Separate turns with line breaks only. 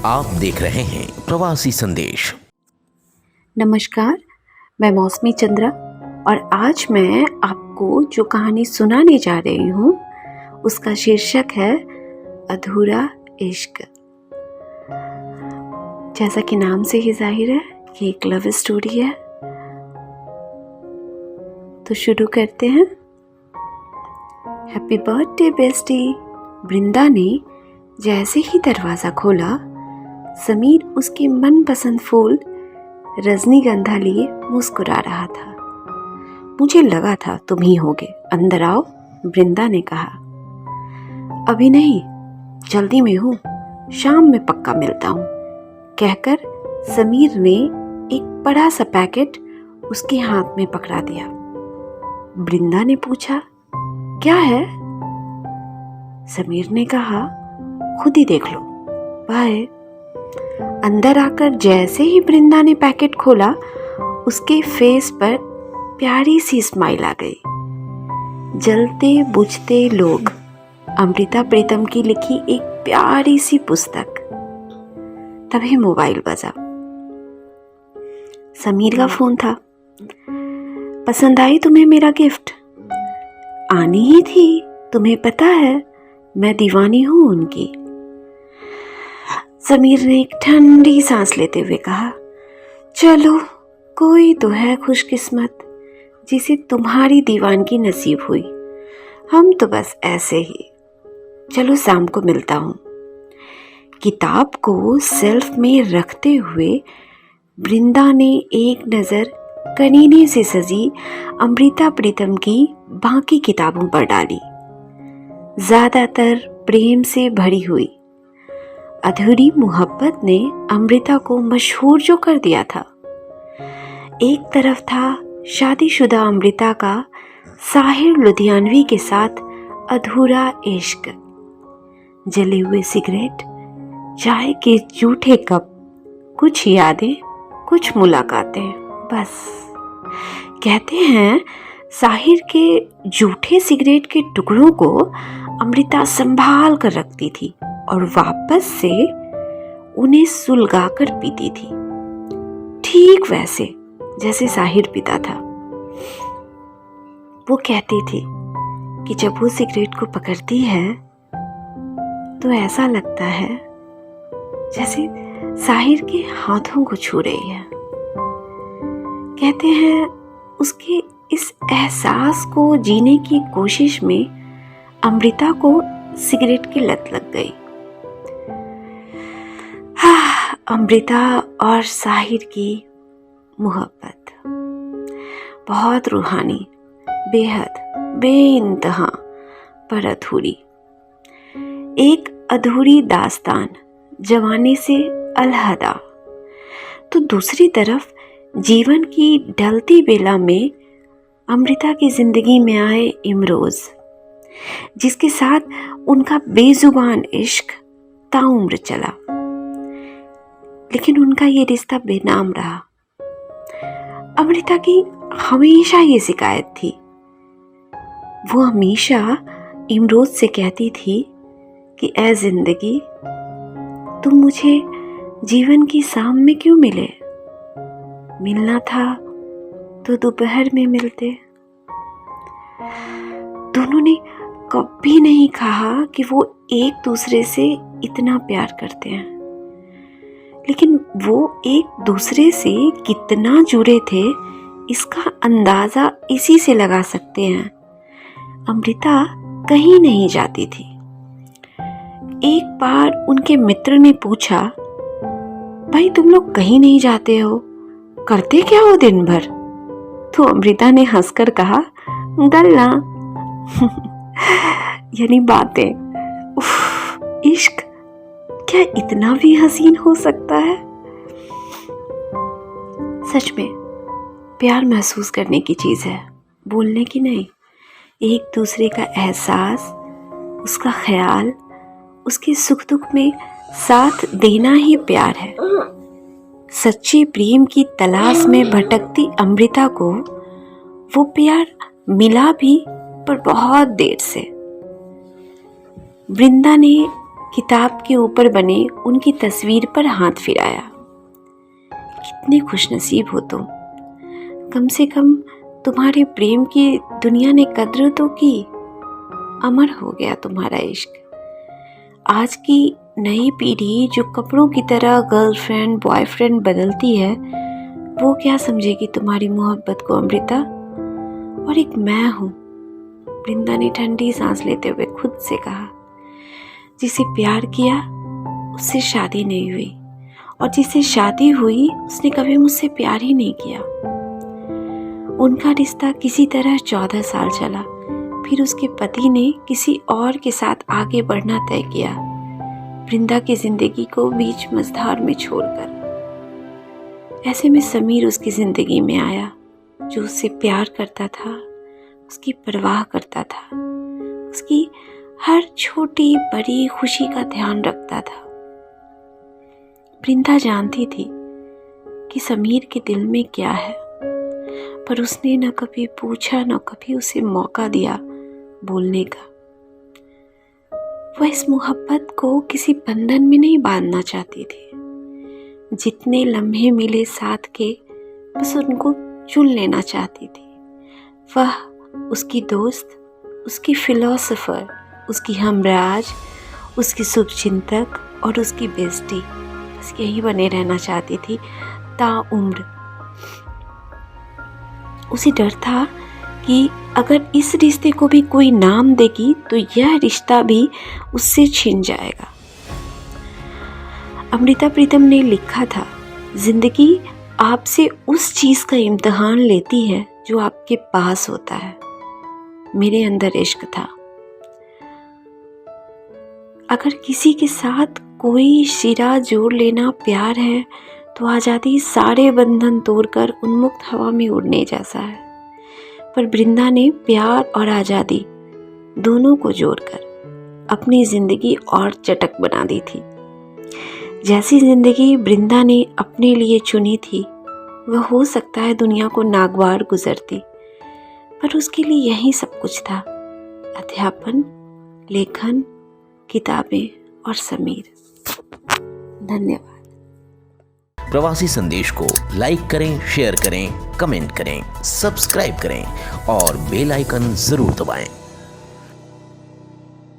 आप देख रहे हैं प्रवासी संदेश।
नमस्कार, मैं मौसमी चंद्रा और आज मैं आपको जो कहानी सुनाने जा रही हूँ उसका शीर्षक है अधूरा इश्क। जैसा कि नाम से ही जाहिर है ये एक लव स्टोरी है, तो शुरू करते हैं। Happy birthday bestie. वृंदा ने जैसे ही दरवाज़ा खोला, समीर उसके मनपसंद फूल रजनीगंधा लिए मुस्कुरा रहा था। मुझे लगा था तुम ही होगे, अंदर आओ, वृंदा ने कहा। अभी नहीं, जल्दी में हूँ, शाम में पक्का मिलता हूँ, कहकर समीर ने एक बड़ा सा पैकेट उसके हाथ में पकड़ा दिया। वृंदा ने पूछा, क्या है? समीर ने कहा, खुद ही देख लो, बाय। अंदर आकर जैसे ही वृंदा ने पैकेट खोला, उसके फेस पर प्यारी सी स्माइल आ गई। जलते बुझते लोग, अमृता प्रीतम की लिखी एक प्यारी सी पुस्तक। तभी मोबाइल बजा। समीर का फोन था। पसंद आई तुम्हें मेरा गिफ्ट? आनी ही थी, तुम्हें पता है मैं दीवानी हूं उनकी। समीर ने एक ठंडी सांस लेते हुए कहा, चलो कोई तो है खुशकिस्मत जिसे तुम्हारी दीवानगी नसीब हुई। हम तो बस ऐसे ही। चलो शाम को मिलता हूँ। किताब को सेल्फ में रखते हुए वृंदा ने एक नज़र कनीने से सजी अमृता प्रीतम की बाकी किताबों पर डाली, ज़्यादातर प्रेम से भरी हुई। अधूरी मोहब्बत ने अमृता को मशहूर जो कर दिया था। एक तरफ था शादीशुदा अमृता का साहिर लुधियानवी के साथ अधूरा इश्क, जले हुए सिगरेट, चाय के जूठे कप, कुछ यादें, कुछ मुलाकातें, बस। कहते हैं साहिर के जूठे सिगरेट के टुकड़ों को अमृता संभाल कर रखती थी और वापस से उन्हें सुलगा कर पीती थी, ठीक वैसे जैसे साहिर पीता था। वो कहती थी कि जब वो सिगरेट को पकड़ती है तो ऐसा लगता है जैसे साहिर के हाथों को छू रही है। कहते हैं उसके इस एहसास को जीने की कोशिश में अमृता को सिगरेट की लत लग गई। अमृता और साहिर की मोहब्बत बहुत रूहानी, बेहद, बेइंतहा, पर अधूरी। एक अधूरी दास्तान, जवानी से अलहदा। तो दूसरी तरफ जीवन की ढलती बेला में अमृता की जिंदगी में आए इमरोज, जिसके साथ उनका बेजुबान इश्क ताउम्र चला। लेकिन उनका ये रिश्ता बेनाम रहा। अमृता की हमेशा ये शिकायत थी। वो हमेशा इमरोज से कहती थी कि ऐ जिंदगी, तुम मुझे जीवन की शाम में क्यों मिले? मिलना था तो दोपहर में मिलते। दोनों ने कभी नहीं कहा कि वो एक दूसरे से इतना प्यार करते हैं, लेकिन वो एक दूसरे से कितना जुड़े थे इसका अंदाजा इसी से लगा सकते हैं। अमृता कहीं नहीं जाती थी। एक बार उनके मित्र ने पूछा, भाई तुम लोग कहीं नहीं जाते हो, करते क्या हो दिन भर? तो अमृता ने हंसकर कहा, गल्ला यानी बातें। उफ, इश्क क्या इतना भी हसीन हो सकता है? सच में प्यार महसूस करने की चीज है, बोलने की नहीं। एक दूसरे का एहसास, उसका ख्याल, उसके सुख दुख में साथ देना ही प्यार है। सच्चे प्रेम की तलाश में भटकती अमृता को वो प्यार मिला भी, पर बहुत देर से। वृंदा ने किताब के ऊपर बने उनकी तस्वीर पर हाथ फिराया। कितने खुशनसीब हो तुम, कम से कम तुम्हारे प्रेम की दुनिया ने कद्र तो की। अमर हो गया तुम्हारा इश्क। आज की नई पीढ़ी जो कपड़ों की तरह गर्लफ्रेंड बॉयफ्रेंड बदलती है, वो क्या समझेगी तुम्हारी मोहब्बत को अमृता। और एक मैं हूँ, वृंदा ने ठंडी सांस लेते हुए खुद से कहा। जिसे प्यार किया उससे शादी नहीं हुई, और जिसे शादी हुई उसने कभी मुझसे प्यार ही नहीं किया। उनका रिश्ता किसी तरह 14 साल चला, फिर उसके पति ने किसी और के साथ आगे बढ़ना तय किया, वृंदा की जिंदगी को बीच मझधार में छोड़कर। ऐसे में समीर उसकी जिंदगी में आया, जो उससे प्यार करता था, उसकी परवाह करता था, उसकी हर छोटी बड़ी खुशी का ध्यान रखता था। वृंदा जानती थी कि समीर के दिल में क्या है, पर उसने न कभी पूछा न कभी उसे मौका दिया बोलने का। वह इस मोहब्बत को किसी बंधन में नहीं बांधना चाहती थी। जितने लम्हे मिले साथ के, बस उनको चुन लेना चाहती थी। वह, उसकी दोस्त, उसकी फिलोसोफर, उसकी हमराज, उसकी शुभचिंतक और उसकी बेस्टी, बस यही बने रहना चाहती थी ताउम्र। उसे डर था कि अगर इस रिश्ते को भी कोई नाम देगी तो यह रिश्ता भी उससे छिन जाएगा। अमृता प्रीतम ने लिखा था, जिंदगी आपसे उस चीज़ का इम्तिहान लेती है जो आपके पास होता है। मेरे अंदर इश्क था। अगर किसी के साथ कोई शिरा जोड़ लेना प्यार है, तो आज़ादी सारे बंधन तोड़कर उन्मुक्त हवा में उड़ने जैसा है। पर वृंदा ने प्यार और आज़ादी दोनों को जोड़कर अपनी ज़िंदगी और चटक बना दी थी। जैसी ज़िंदगी वृंदा ने अपने लिए चुनी थी, वह हो सकता है दुनिया को नागवार गुजरती, पर उसके लिए यही सब कुछ था। अध्यापन, लेखन, किताबें और समीर। धन्यवाद।
प्रवासी संदेश को लाइक करें, शेयर करें, कमेंट करें, सब्सक्राइब करें और बेल आइकन जरूर दबाएं।